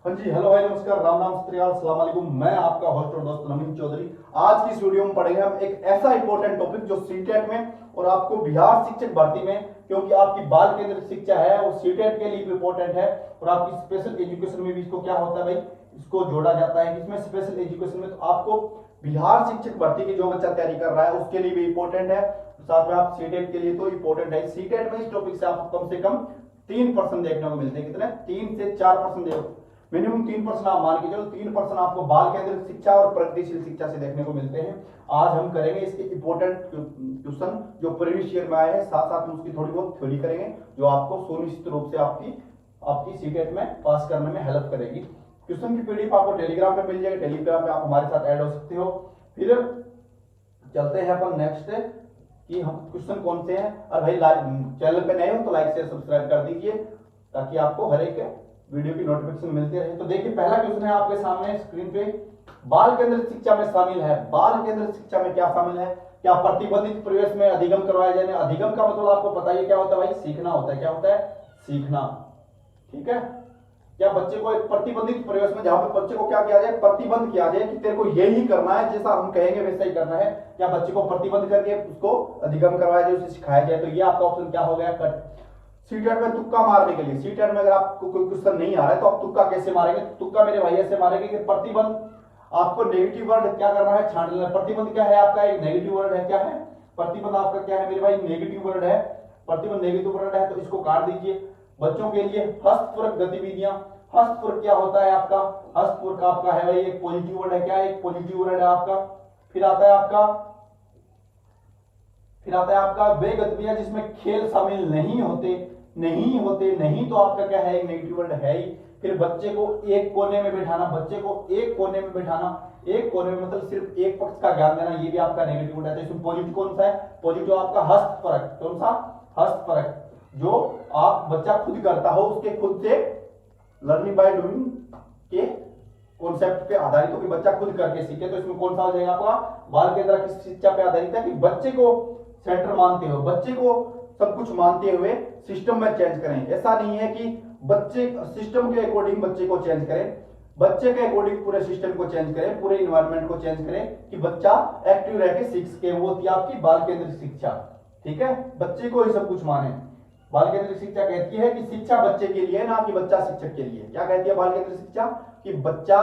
हाँ जी, हेलो भाई, नमस्कार, राम नाम सत्याल, अस्सलाम वालेकुम। मैं आपका होस्ट और दोस्त नवीन चौधरी। आज की इस वीडियो में पढ़ेंगे हम एक ऐसा इंपॉर्टेंट टॉपिक जो सीटेट में और आपको बिहार शिक्षक भर्ती में, क्योंकि आपकी बाल केंद्रित शिक्षा है वो सीटेट के लिए भी इंपॉर्टेंट है और आपकी स्पेशल एजुकेशन में भी इसको क्या होता है भाई, इसको जोड़ा जाता है। इसमें स्पेशल एजुकेशन में तो आपको बिहार शिक्षक भर्ती की जो बच्चा तैयारी कर रहा है उसके लिए भी इंपॉर्टेंट है, साथ में आप सीटेट के लिए तो इंपॉर्टेंट है। सीटेट में इस टॉपिक से आपको कम से कम 3% देखने को मिलते हैं। कितने? 3 से 4% मिनिमम 3% आप मान के चलो। 3% आपको बाल केंद्रित शिक्षा और प्रगतिशील शिक्षा से देखने को मिलते हैं। आज हम करेंगे इसके इंपॉर्टेंट क्वेश्चन जो प्रीवियस ईयर में आए हैं, साथ साथ में उसकी थोड़ी बहुत थ्योरी करेंगे जो आपको सुनिश्चित रूप से आपकी सीटेट में पास करने में हेल्प करेगी। क्वेश्चन की पीडीएफ आपको टेलीग्राम पे मिल जाएगी। टेलीग्राम पे आप हमारे साथ ऐड हो सकते हो। फिर चलते हैं अपन नेक्स्ट कि हम क्वेश्चन कौन से हैं। और भाई चैनल पे नए हो तो लाइक से सब्सक्राइब कर दीजिए ताकि आपको हर एक वीडियो की नोटिफिकेशन मिलती रहे। तो देखिए, पहला क्वेश्चन है आपके सामने स्क्रीन पे। बाल केंद्रित शिक्षा में शामिल है। बाल केंद्रित शिक्षा में क्या शामिल है? क्या प्रतिबंधित परिवेश में अधिगम करवाया जाए? अधिगम का मतलब आपको पता ही क्या होता है भाई, सीखना होता है। क्या होता है? सीखना। ठीक है। क्या बच्चे को एक प्रतिबंधित परिवेश में, जहां पे बच्चे को क्या किया जाए, प्रतिबंध किया जाए कि तेरे को यही करना है, जैसा हम कहेंगे वैसा ही करना है। क्या बच्चे को प्रतिबंध करके उसको अधिगम करवाया जाए, उसे सिखाया जाए? तो ये आपका ऑप्शन क्या हो गया? कट। सीटेट में तुक्का मारने के लिए, सीटेट में अगर आपको कोई क्वेश्चन नहीं आ रहा है तो आप तुक्का कैसे मारेंगे? तुक्का मेरे भाई ऐसे मारेंगे कि प्रतिबंध, आपको नेगेटिव वर्ड क्या करना है, छांट लेना। प्रतिबंध क्या है आपका? एक नेगेटिव वर्ड है। क्या है प्रतिबंध आपका? क्या है मेरे भाई? नेगेटिव वर्ड है। प्रतिबंध नेगेटिव वर्ड है तो इसको काट दीजिए। बच्चों के लिए हस्तपूरक गतिविधियां। हस्तपूरक क्या होता है आपका? हस्तपूरक आपका है भाई एक पॉजिटिव वर्ड है। क्या है? एक पॉजिटिव वर्ड है आपका। फिर आता है आपका वे गतिविधियां जिसमें खेल शामिल नहीं होते। नहीं तो आपका क्या है? एक नेगेटिव वर्ड है ही। फिर बच्चे को एक कोने में बैठाना। बच्चे को एक कोने में बैठाना, एक कोने में मतलब सिर्फ एक पक्ष का ज्ञान देना, ये भी आपका नेगेटिव वर्ड है। तो इसमें पॉजिटिव कौन सा है? पॉजिटिव आपका हस्तपरक। कौन सा? हस्तपरक। जो आप बच्चा खुद करता हो, उसके खुद से लर्निंग बाय डूइंग के कॉन्सेप्ट पे आधारित हो कि बच्चा खुद करके सीखे। तो इसमें कौन सा हो जाएगा आपका? बाल केंद्र की शिक्षा पे आधारित है कि बच्चे को सेंटर मानते हो, बच्चे को सब कुछ मानते हुए सिस्टम में चेंज करें। ऐसा नहीं है कि बच्चे सिस्टम के अकॉर्डिंग बच्चे को चेंज करें, बच्चे के अकॉर्डिंग पूरे सिस्टम को चेंज करें, पूरे इन्वायरमेंट को चेंज करें कि बच्चा एक्टिव रह के सीख सके। वो थी आपकी बाल केंद्रित शिक्षा। ठीक है, बच्चे को ही सब कुछ माने। बाल केंद्रित शिक्षा कहती है कि शिक्षा बच्चे के लिए, ना कि बच्चा शिक्षक के लिए। क्या कहती है बाल केंद्रित शिक्षा? कि बच्चा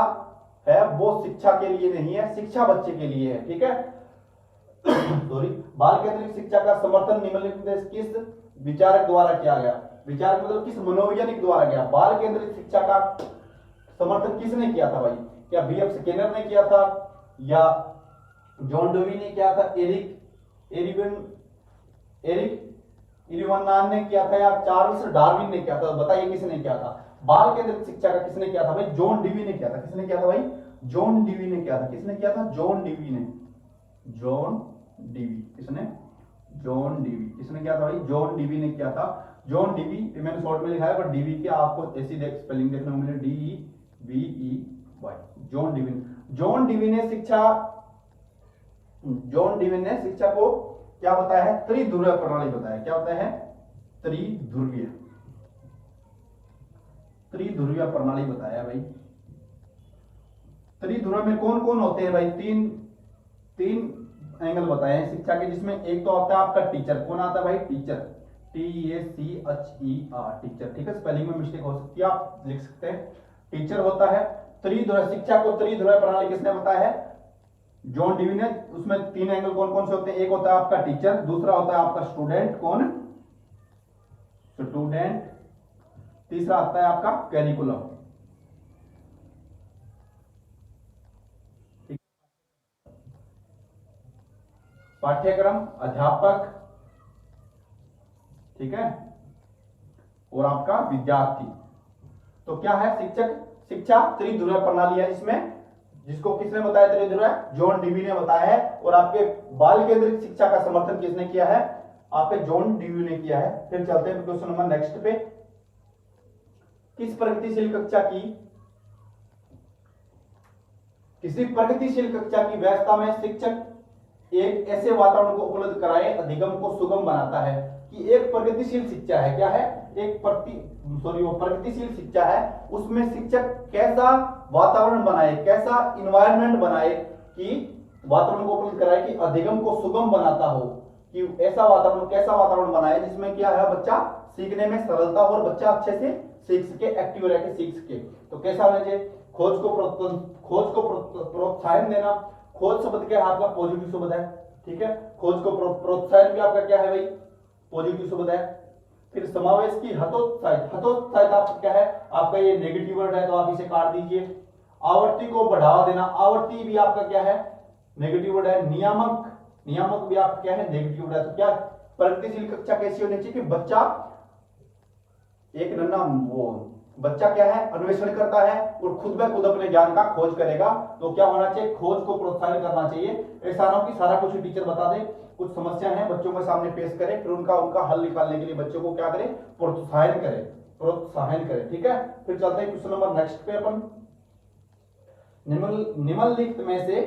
है वो शिक्षा के लिए नहीं है, शिक्षा बच्चे के लिए है। ठीक है। सॉरी। बाल केंद्रित शिक्षा का समर्थन निम्नलिखित में से किस विचारक द्वारा किया गया? विचारक मतलब किस मनोवैज्ञानिक द्वारा किया? बाल केंद्रित शिक्षा का समर्थन किसने किया था भाई? क्या बीएफ स्किनर ने किया था, या जॉन डोवी ने किया था, एरिक इरिवानान ने किया था, या चार्ल्स डार्विन ने किया था? बताइए किसने किया था? बाल केंद्रित शिक्षा का किसने किया था भाई? जॉन डीवी ने किया था। किसने किया था भाई? जॉन डीवी ने किया था। किसने किया था? जॉन डीवी ने। John Dewey. किसने? John Dewey. किसने किया था भाई? जॉन डीवी ने किया था। जॉन डीवी, मैंने शॉर्ट में लिखा है पर डीवी के आपको ऐसी स्पेलिंग देखने को मिले, DEVEY। जॉन डीवी ने शिक्षा को क्या बताया है? त्रिध्रुवीय प्रणाली बताया। क्या बताया है? त्रिध्रुवीय प्रणाली बताया भाई। त्रिध्रुव में कौन कौन होते हैं भाई? तीन एंगल बताए हैं शिक्षा के, जिसमें एक तो आता है आपका टीचर। कौन आता है भाई? टीचर। TACHER, teacher. ठीक है, स्पेलिंग में मिस्टेक हो सकती है, आप लिख सकते हैं। टीचर होता है। त्रिध्रुव शिक्षा को त्रिध्रुवीय प्रणाली किसने बताया है? जॉन डीवी ने। उसमें 3 एंगल कौन कौन से होते हैं? एक होता है आपका टीचर, दूसरा होता है आपका स्टूडेंट। कौन? स्टूडेंट। तीसरा आता है आपका कैरिकुलम। पाठ्यक्रम, अध्यापक, ठीक है, और आपका विद्यार्थी। तो क्या है? शिक्षा त्रिध्रुवीय प्रणाली है, जिसको किसने बताया त्रिध्रुवीय? जॉन डीवी ने बताया है। और आपके बाल केंद्रित शिक्षा का समर्थन किसने किया है? आपके जॉन डीवी ने किया है। फिर चलते हैं क्वेश्चन नंबर नेक्स्ट पे। किसी प्रगतिशील कक्षा की व्यवस्था में शिक्षक एक ऐसे वातावरण को उपलब्ध कराए अधिगम को सुगम बनाता है। कि एक प्रगतिशील शिक्षा है। क्या है? एक वो प्रगतिशील शिक्षा है, उसमें शिक्षक कैसा वातावरण बनाए, कैसा इन्वायरमेंट बनाए कि वातावरण को उपलब्ध कराए कि अधिगम को सुगम बनाता हो, कि ऐसा वातावरण, कैसा वातावरण बनाए जिसमें क्या है, बच्चा सीखने में सरलता हो और बच्चा अच्छे से सीख सके, एक्टिव रह के सीख सके। तो कैसा होना चाहिए, खोज को प्रोत्साहन देना। खोज शब्द क्या है आपका, पॉजिटिव शब्द है, ठीक है। खोज को प्रोत्साहन भी आपका क्या है भाई, पॉजिटिव शब्द है। फिर समावेश की हतोत्साहित, हतोत्साहित आपका क्या है, आपका ये नेगेटिव वर्ड है तो आप इसे काट दीजिए। आवृत्ति को बढ़ावा देना, आवृत्ति भी आपका क्या है, नेगेटिव वर्ड है। नियामक, नियामक भी आपका क्या है, नेगेटिव वर्ड है। तो क्या प्रगतिशील कक्षा कैसी होनी चाहिए कि बच्चा एक नन्ना वो बच्चा क्या है, अन्वेषण करता है और खुद ब खुद अपने ज्ञान का खोज करेगा। तो क्या होना चाहिए, खोज को प्रोत्साहित करना चाहिए। ऐसा ना हो कि सारा कुछ टीचर बता दे, कुछ समस्या है बच्चों के सामने पेश करें, फिर उनका हल निकालने के लिए बच्चों को क्या करें, प्रोत्साहन करें, प्रोत्साहन करें, ठीक है। फिर चलते हैं क्वेश्चन नंबर नेक्स्ट पे अपन। निम्नलिखित में से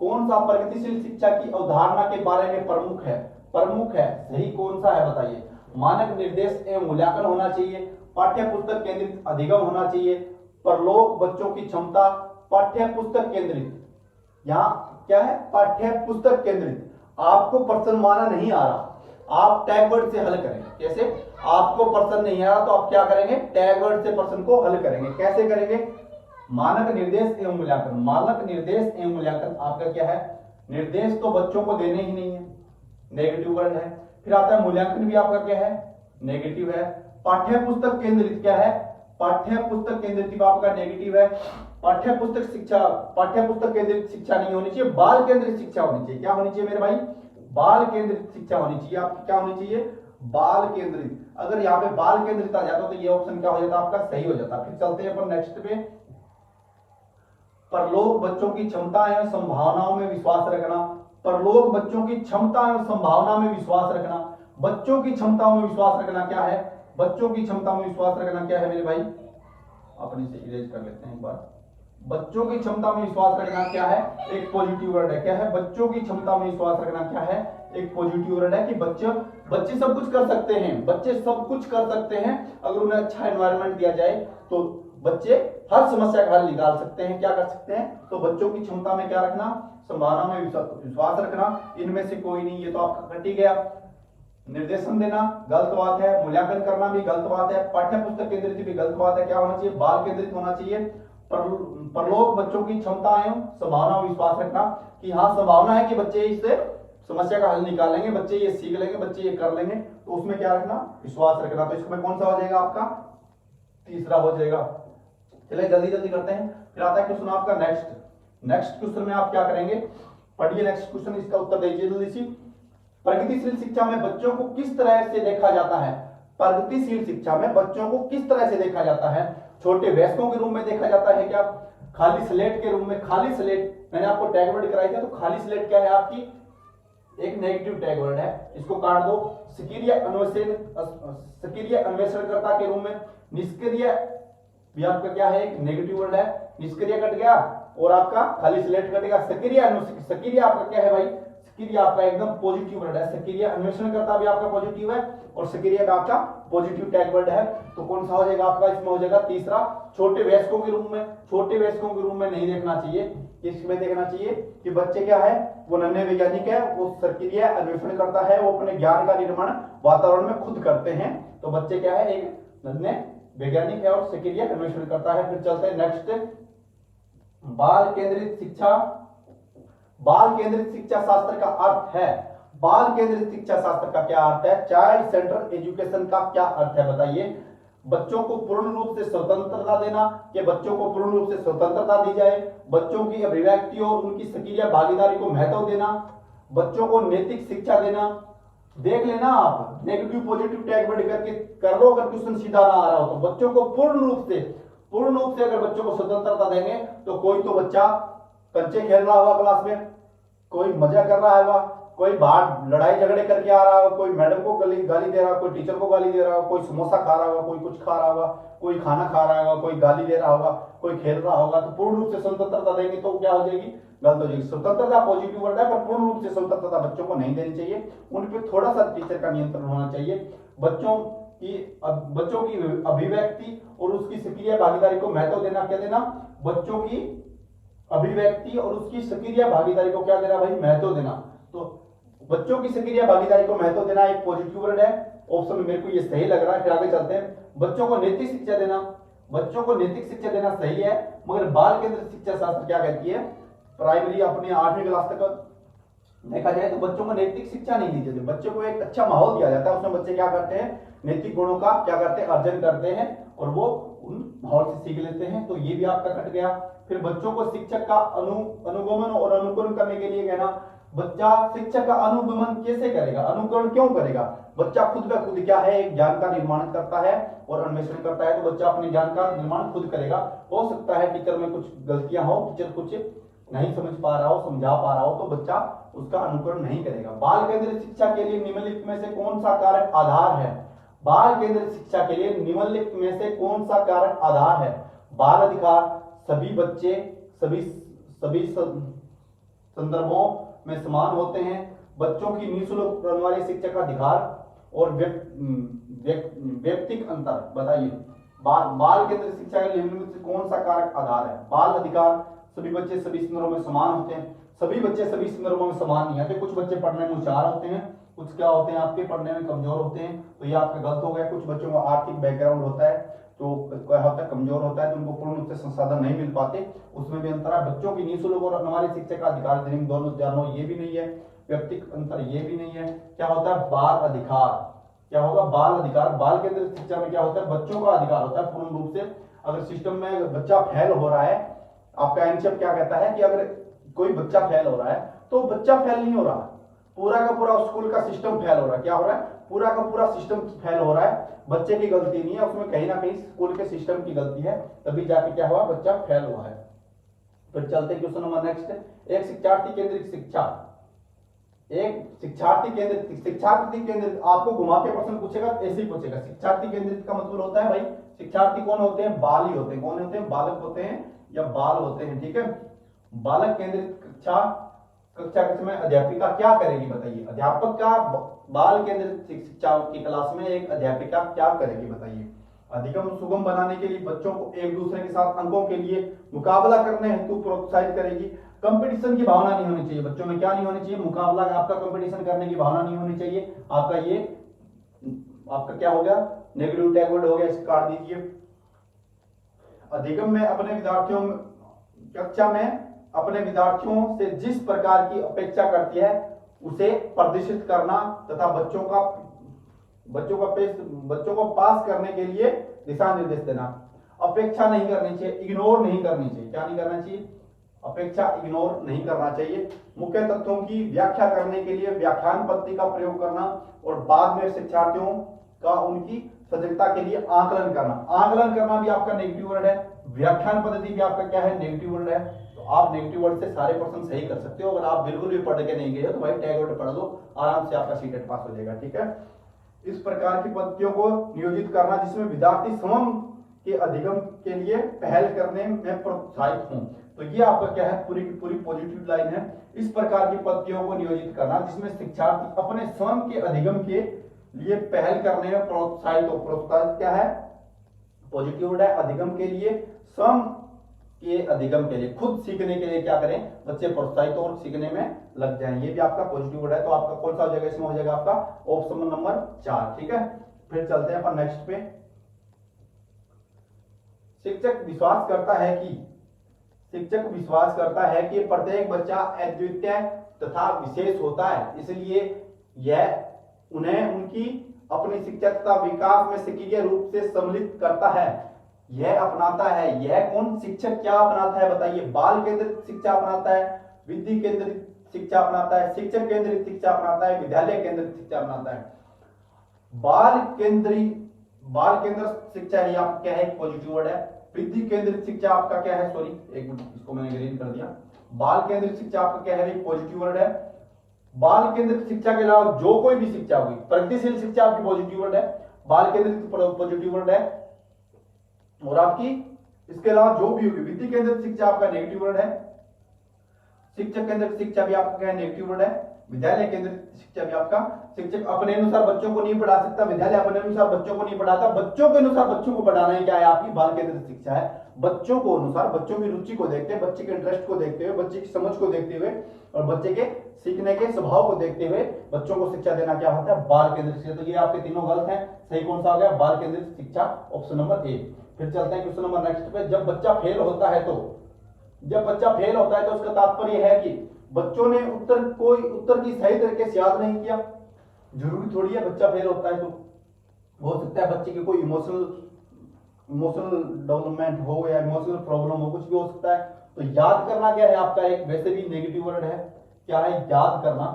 कौन सा प्रगतिशील शिक्षा की अवधारणा के बारे में प्रमुख है, प्रमुख है, सही कौन सा है बताइए। मानक निर्देश एवं मूल्यांकन होना चाहिए, पाठ्य पुस्तक केंद्रित अधिगम होना चाहिए, परलोक बच्चों की क्षमता, पाठ्य पुस्तक केंद्रित। यहाँ क्या है, पाठ्य पुस्तक केंद्रित। आपको प्रश्न माना नहीं आ रहा, आप टैग वर्ड से हल करें। कैसे, आपको प्रश्न नहीं आ रहा तो आप क्या करेंगे, टैग वर्ड से प्रश्न को हल करेंगे। कैसे करेंगे, मानक निर्देश एवं मूल्यांकन। मानक निर्देश एवं मूल्यांकन आपका क्या है, निर्देश तो बच्चों को देने ही नहीं है, नेगेटिव वर्ड है। फिर आता है मूल्यांकन भी आपका क्या है, नेगेटिव है। पाठ्य पुस्तक केंद्रित क्या है, पाठ्य पुस्तक केंद्रित आपका नेगेटिव है। पाठ्य पुस्तक शिक्षा, पाठ्य पुस्तक केंद्रित शिक्षा नहीं होनी चाहिए, बाल केंद्रित शिक्षा होनी चाहिए। क्या होनी चाहिए मेरे भाई, बाल केंद्रित शिक्षा होनी चाहिए आपकी। क्या होनी चाहिए, बाल केंद्रित। अगर यहाँ पे बाल केंद्रित आ जाता तो ये ऑप्शन क्या हो जाता आपका, सही हो जाता। फिर चलते हैं अपन नेक्स्ट पे। परलोक बच्चों की क्षमता एवं संभावनाओं में विश्वास रखना। परलोक बच्चों की क्षमता एवं संभावना में विश्वास रखना। बच्चों की क्षमताओं में विश्वास रखना क्या है, बच्चों की क्षमता में विश्वास रखना क्या है मेरे भाई, अपने से इरेज कर लेते हैं एक बार। बच्चों की क्षमता में विश्वास रखना क्या है, एक पॉजिटिव वर्ड है। क्या है, बच्चों की क्षमता में विश्वास रखना क्या है, एक पॉजिटिव वर्ड है कि बच्चे सब कुछ कर सकते हैं, बच्चे सब कुछ कर सकते हैं। अगर उन्हें अच्छा एनवायरनमेंट दिया जाए तो बच्चे हर समस्या का हल निकाल सकते हैं। क्या कर सकते हैं, तो बच्चों की क्षमता में क्या रखना, संभावना में विश्वास रखना। इनमें से कोई नहीं, ये तो आपका कट ही गया। निर्देशन देना गलत बात है, मूल्यांकन करना भी गलत बात है, पाठ्य पुस्तक केंद्रित भी गलत बात है। क्या होना चाहिए, बाल केंद्रित होना चाहिए। परलोक बच्चों की क्षमता एवं संभावना में विश्वास रखना कि हाँ संभावना है कि बच्चे इससे समस्या का हल निकालेंगे, बच्चे ये सीख लेंगे, बच्चे ये कर लेंगे, तो उसमें क्या रखना, विश्वास रखना। तो इसमें कौन सा हो जाएगा आपका, तीसरा हो जाएगा। चलिए जल्दी जल्दी करते हैं। फिर आता है क्वेश्चन आपका नेक्स्ट क्वेश्चन में आप क्या करेंगे, पढ़िए नेक्स्ट क्वेश्चन, इसका उत्तर दीजिए जल्दी सी। प्रगतिशील शिक्षा में बच्चों को किस तरह से देखा जाता है, प्रगतिशील शिक्षा में बच्चों को किस तरह से देखा जाता है। छोटे वयस्कों के रूप में देखा जाता है क्या, खाली स्लेट के रूप में। खाली स्लेट मैंने आपको टैग वर्ड कराई था, तो खाली स्लेट क्या है आपकी, एक नेगेटिव टैग वर्ड है, इसको काट दो। सक्रिय अन्वेषणकर्ता के रूप में। निष्क्रिय भी आपका क्या है, एक नेगेटिव वर्ड है, निष्क्रिय कट गया और आपका खाली स्लेट कटेगा। सक्रिय आपका क्या है भाई, सक्रिय आपका एकदम पॉजिटिव वर्ड है। सक्रिय अन्वेषण करता भी आपका पॉजिटिव है और सक्रिय का आपका पॉजिटिव टैग वर्ड है। तो कौन सा हो जाएगा आपका, इसमें हो जाएगा तीसरा। छोटे वयस्कों के रूप में, छोटे वयस्कों के रूप में नहीं देखना चाहिए, इसमें देखना चाहिए कि बच्चे क्या है, वो नन्हे वैज्ञानिक है, वो सक्रिय अन्वेषण करता है, वो अपने ज्ञान का निर्माण वातावरण में खुद करते हैं। तो बच्चे क्या है, एक नन्हे वैज्ञानिक है और सक्रिय अन्वेषण करता है। फिर चलते हैं नेक्स्ट, बाल केंद्रित शिक्षा। बाल केंद्रित शिक्षा शास्त्र का अर्थ है, बाल केंद्रित शिक्षा शास्त्र का क्या अर्थ है, चाइल्ड सेंट्रल एजुकेशन का क्या अर्थ है बताइए। बच्चों को पूर्ण रूप से स्वतंत्रता देना, कि बच्चों को पूर्ण रूप से स्वतंत्रता दी जाए, बच्चों की अभिव्यक्ति और उनकी सक्रिय भागीदारी को महत्व देना, बच्चों को नैतिक शिक्षा देना। देख लेना आप, नेगेटिव पॉजिटिव टैग वर्ड करके कर लो, अगर क्वेश्चन सीधा ना आ रहा हो तो। बच्चों को पूर्ण रूप से अगर बच्चों को स्वतंत्रता देंगे तो कोई तो बच्चा कंचे खेल रहा होगा क्लास में, कोई मजा कर रहा होगा, कोई बाहर लड़ाई झगड़े करके आ रहा होगा, कोई मैडम को गाली दे रहा होगा, कोई टीचर को गाली दे रहा होगा, कोई समोसा खा रहा होगा, कोई कुछ खा रहा होगा, कोई खाना खा रहा होगा, कोई गाली दे रहा होगा, कोई खेल रहा होगा। तो पूर्ण रूप से स्वतंत्रता देंगे तो क्या हो जाएगी, गलत हो जाएगी। स्वतंत्रता पॉजिटिव वर्ड है, पर पूर्ण रूप से स्वतंत्रता बच्चों को नहीं देनी चाहिए, उन पर थोड़ा सा टीचर का नियंत्रण होना चाहिए। बच्चों कि बच्चों की अभिव्यक्ति और उसकी सक्रिय भागीदारी को महत्व देना। क्या देना? बच्चों की अभिव्यक्ति और उसकी सक्रिय भागीदारी को क्या देना भाई? महत्व देना। तो बच्चों की सक्रिय भागीदारी को महत्व देना एक पॉजिटिव वर्ड है। ऑप्शन में मेरे को ये सही लग रहा है। फिर आगे चलते हैं। बच्चों को नैतिक शिक्षा देना, बच्चों को नैतिक शिक्षा देना सही है, मगर बाल केंद्रित शिक्षा शास्त्र क्या कहती है? प्राइमरी अपने 8वीं क्लास तक देखा जाए तो बच्चों को नैतिक शिक्षा नहीं दी जाती। बच्चों को एक अच्छा माहौल दिया जाता है, उसमें बच्चे क्या करते हैं? नैतिक गुणों का क्या करते हैं? अर्जन करते हैं और वो उन माहौल से सीख लेते हैं। तो ये भी आपका कट गया। फिर बच्चों को शिक्षक का अनुगमन और अनुकरण करने के लिए कहना, बच्चा शिक्षक का अनुगमन कैसे करेगा? अनुकरण क्यों करेगा? बच्चा खुद ब खुद क्या है? एक ज्ञान का निर्माण करता है और अन्वेषण करता है। तो बच्चा अपने ज्ञान का निर्माण खुद करेगा। हो सकता है टीचर में कुछ गलतियां हो, टीचर कुछ नहीं समझ पा रहा हो, समझा पा रहा हो, तो बच्चा उसका अनुकरण नहीं करेगा। बाल केंद्रित शिक्षा के लिए निम्नलिखित में से कौन सा कारक आधार है? बाल केंद्रित शिक्षा के लिए निम्नलिखित में से कौन सा कारक आधार है? बाल अधिकार, सभी बच्चे सभी संदर्भों में समान होते हैं, बच्चों की निःशुल्क प्रणाली शिक्षा का अधिकार और व्यक्तिक अंतर। बताइए बाल केंद्रित शिक्षा के लिए निम्नलिखित से कौन सा कारक आधार है? बाल अधिकार, सभी बच्चे सभी संदर्भों में समान होते हैं। सभी बच्चे सभी संदर्भों में समान नहीं है। कुछ बच्चे पढ़ने में होशियार होते हैं, कुछ क्या होते हैं? आपके पढ़ने में कमजोर होते हैं। तो ये आपका गलत हो गया। कुछ बच्चों का आर्थिक बैकग्राउंड होता है तो क्या होता है? कमजोर होता है, तो उनको पूर्ण रूप से संसाधन नहीं मिल पाते, उसमें भी अंतर है। बच्चों की निःशुल्क और अनिवार्य शिक्षा का अधिकार देने में दोनों जानो, ये भी नहीं है। व्यक्तिगत अंतर, ये भी नहीं है। क्या होता है? बाल अधिकार। क्या होगा? बाल अधिकार। बाल केंद्रित शिक्षा में क्या होता है? बच्चों का अधिकार होता है पूर्ण रूप से। अगर सिस्टम में बच्चा फेल हो रहा है, आपका एनसीएफ क्या कहता है कि अगर कोई बच्चा फेल हो रहा है तो बच्चा फेल नहीं हो रहा, पूरा का पूरा स्कूल का सिस्टम फेल हो रहा है। क्या हो रहा है? पूरा का पूरा सिस्टम फेल हो रहा है। बच्चे की गलती नहीं है, उसमें कहीं ना कहीं स्कूल के सिस्टम की गलती है, तभी जाके क्या हुआ? बच्चा फेल हुआ है। फिर चलते क्वेश्चन नंबर नेक्स्ट। एक शिक्षार्थी केंद्रित शिक्षा, एक शिक्षार्थी केंद्रित आपको घुमा के प्रश्न पूछेगा, ऐसे ही पूछेगा। शिक्षार्थी केंद्रित का मतलब होता है भाई, शिक्षार्थी कौन होते हैं? बाल ही होते हैं। कौन होते हैं? बालक होते हैं या बाल होते हैं। ठीक है। बालक केंद्रित कक्षा के समय अध्यापिका क्या करेगी? बताइए। अध्यापक का बाल केंद्रित शिक्षा की क्लास में एक अध्यापिका क्या करेगी? बताइए। अधिगम सुगम बनाने के लिए बच्चों को एक दूसरे के साथ अंकों के लिए मुकाबला करने हेतु प्रोत्साहित करेगी। कंपटीशन की भावना नहीं होनी चाहिए बच्चों में। क्या नहीं होनी चाहिए? मुकाबला, आपका कंपटीशन करने की भावना नहीं होनी चाहिए। आपका ये आपका क्या हो गया? नेगेटिव टैग वर्ड हो गया, इसको काट दीजिए। अधिगम में अपने विद्यार्थियों कक्षा में अपने विद्यार्थियों से जिस प्रकार की अपेक्षा करती है उसे प्रदर्शित करना तथा बच्चों को पास करने के लिए दिशा निर्देश देना। अपेक्षा नहीं करनी चाहिए, इग्नोर नहीं करनी चाहिए। क्या नहीं करना चाहिए? अपेक्षा इग्नोर नहीं करना चाहिए। मुख्य तत्वों की व्याख्या करने के लिए व्याख्यान पद्धति का प्रयोग करना और बाद में शिक्षार्थियों का उनकी सजगता के लिए आकलन करना। आकलन करना भी आपका नेगेटिव वर्ड है। व्याख्यान पद्धति भी आपका क्या है? नेगेटिव वर्ड है। तो आप नेगेटिव वर्ड से सारे प्रश्न सही कर सकते हो। अगर आप बिल्कुल भी पढ़ के नहीं गए हो तो भाई टैग वर्ड पढ़ लो, आराम से आपका सीटेट पास हो जाएगा। ठीक है। इस प्रकार की पद्धतियों को नियोजित करना जिसमें विद्यार्थी समम के अधिगम के लिए पहल करने में प्रोत्साहित हों। तो ये आपका क्या है? पूरी की पूरी पॉजिटिव लाइन है। इस प्रकार की पद्धतियों को नियोजित करना जिसमें शिक्षार्थी अपने स्वयं के अधिगम के लिए पहल करने में प्रोत्साहित हो। प्रोत्साहित क्या है? पॉजिटिव वर्ड है। अधिगम के लिए, स्वयं के अधिगम के लिए, खुद सीखने के लिए क्या करें? बच्चे प्रोत्साहित और सीखने में लग जाएं। ये भी आपका पॉजिटिव वर्ड है। तो आपका कौन सा हो जाएगा? इसमें हो जाएगा आपका ऑप्शन नंबर 4। ठीक है। फिर चलते हैं अपन नेक्स्ट पे। शिक्षक विश्वास करता है कि प्रत्येक बच्चा अद्वितीय तथा विशेष होता है, इसलिए यह उन्हें उनकी अपनी शिक्षा तथा विकास में सक्रिय रूप से सम्मिलित करता है। यह अपनाता है। यह कौन? शिक्षक क्या अपनाता है? बताइए। बाल केंद्रित शिक्षा अपनाता है, विधि केंद्रित शिक्षा अपनाता है, शिक्षक केंद्रित शिक्षा अपनाता है, विद्यालय केंद्रित शिक्षा अपनाता है। बाल केंद्रित शिक्षा है, आपका क्या है? पॉजिटिव वर्ड है। विधि केंद्रित शिक्षा आपका क्या है? सॉरी, एक मिनट, इसको मैंने ग्रीन कर दिया। बाल केंद्रित शिक्षा आपका क्या है? पॉजिटिव वर्ड है। बाल केंद्रित शिक्षा के अलावा जो कोई भी शिक्षा होगी, प्रगतिशील शिक्षा आपकी पॉजिटिव वर्ड है। बाल केंद्रित पॉजिटिव वर्ड है। और आपकी इसके अलावा जो भी होगी, विधि केंद्रित शिक्षा आपका नेगेटिव वर्ड है। शिक्षक केंद्रित शिक्षा भी आपका क्या है? नेगेटिव वर्ड है। विद्यालय केंद्रित शिक्षा भी आपका शिक्षक अपने अनुसार बच्चों को नहीं पढ़ा सकता, विद्यालय अपने अनुसार बच्चों को नहीं पढ़ाता, बच्चों के अनुसार बच्चों को पढ़ाना ही क्या है, आपकी बाल केंद्रित शिक्षा है। बच्चों को अनुसार, बच्चों की रुचि को देखते हुए, बच्चे के इंटरेस्ट को देखते हुए, बच्चे की समझ को देखते हुए और बच्चे के सीखने के स्वभाव को देखते हुए बच्चों को शिक्षा देना क्या होता है, बाल केंद्रित शिक्षा। तो ये आपके तीनों गलत हैं, सही कौन सा हो गया, बाल केंद्रित शिक्षा, ऑप्शन नंबर ए। फिर चलते हैं क्वेश्चन नंबर नेक्स्ट पे। जब बच्चा फेल होता है तो उसका तात्पर्य है कि बच्चों ने उत्तर की सही तरीके से याद नहीं किया। जरूरी थोड़ी है बच्चा फेल होता है तो, हो सकता है बच्चे की कोई इमोशनल डेवलपमेंट हो या इमोशनल प्रॉब्लम हो, कुछ भी हो सकता है। तो याद करना क्या है आपका, एक वैसे भी नेगेटिव वर्ड है, क्या है, याद करना,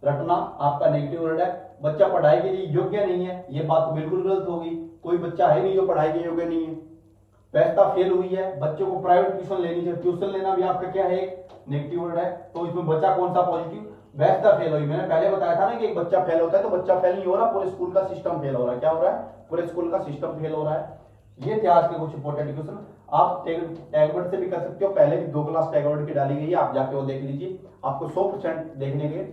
रटना आपका नेगेटिव वर्ड है। बच्चा पढ़ाई के लिए योग्य नहीं है, ये बात तो बिल्कुल गलत होगी। कोई बच्चा है नहीं जो पढ़ाई के योग्य नहीं है। व्यवस्था फेल हुई है, बच्चों को प्राइवेट ट्यूशन लेनी चाहिए, ट्यूशन लेना भी आपका क्या है, एक नेगेटिव वर्ड है। तो इसमें बचा कौन सा पॉजिटिव, व्यवस्था फेल हुई। मैंने पहले बताया था ना कि एक बच्चा फेल होता है तो बच्चा फेल नहीं हो रहा, पूरे स्कूल का सिस्टम फेल हो रहा है। क्या हो रहा है, पूरे स्कूल का सिस्टम फेल हो रहा है। ये थे आज के कुछ इंपॉर्टेंट क्वेश्चन। आप टैगवर्ड से भी कर सकते हो, पहले भी 2 क्लास टैगवर्ड की डाली गई है, आप जाके वो देख लीजिए। आपको 100% देखने के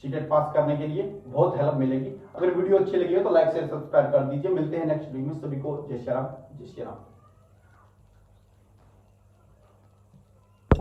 सीटेट पास करने के लिए बहुत हेल्प मिलेगी। अगर वीडियो अच्छी लगी हो तो लाइक शेयर सब्सक्राइब कर दीजिए। मिलते हैं नेक्स्ट वीडियो में, सभी को जय श्री राम, जय श्री राम।